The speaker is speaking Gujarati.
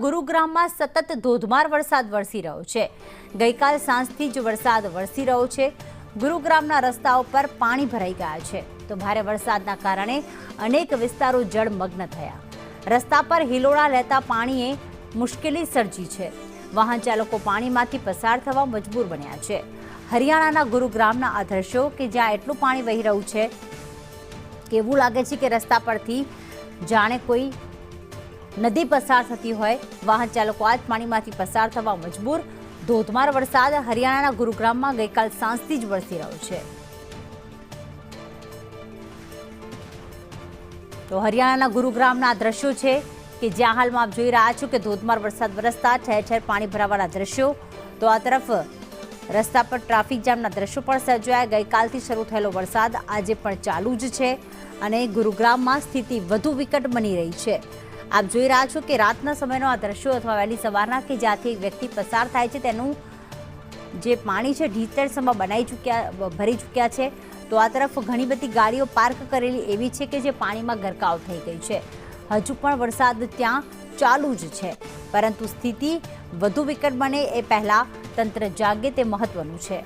ગુરુગ્રામમાં સતત ધોધમાર વરસાદ વરસી રહ્યો છે। ગઈકાલ સાંજથી જ વરસાદ વરસી રહ્યો છે। ગુરુગ્રામના રસ્તાઓ પર પાણી ભરાઈ ગયા છે તો ભારે વરસાદના કારણે અનેક વિસ્તારો જળમગ્ન થયા। રસ્તા પર હિલોળા લેતા પાણીએ મુશ્કેલી સર્જી છે। વાહન ચાલકો પાણીમાંથી પસાર થવા મજબૂર બન્યા છે। હરિયાણાના ગુરુગ્રામના આ દ્રશ્યો કે જ્યાં એટલું પાણી વહી રહ્યું છે કે એવું લાગે છે કે રસ્તા પરથી જાણે કોઈ નદી પસાર થતી હોય। વાહન ચાલકો આ જ પાણીમાંથી પસાર થવા મજબૂર। ધોધમાર વરસાદ હરિયાણાના ગુરુગ્રામમાં ગઈકાલ સાંજથી જ વરસી રહ્યો છે। તો હરિયાણાના ગુરુગ્રામના દ્રશ્યો છે કે જ્યાં હાલમાં આપ જોઈ રહ્યા છો કે ધોધમાર વરસાદ વરસતા ઠેર ઠેર પાણી ભરાવાના દ્રશ્યો। તો આ તરફ રસ્તા પર ટ્રાફિક જામના દ્રશ્યો પણ સર્જાયા। ગઈકાલથી શરૂ થયેલો વરસાદ આજે પણ ચાલુ જ છે અને ગુરુગ્રામમાં સ્થિતિ વધુ વિકટ બની રહી છે। આપ જોઈ રહ્યા છો કે રાતના સમયનો આ દ્રશ્યો અથવા વહેલી સવારના કે જ્યાંથી એક વ્યક્તિ પસાર થાય છે તેનું જે પાણી છે ઢીચસમાં ભરી ચૂક્યા છે। તો આ તરફ ઘણી બધી ગાડીઓ પાર્ક કરેલી એવી છે કે જે પાણીમાં ગરકાવ થઈ ગઈ છે। હજુ પણ વરસાદ ત્યાં ચાલુ જ છે પરંતુ સ્થિતિ વધુ વિકટ બને એ પહેલા તંત્ર જાગે તે મહત્વનું છે।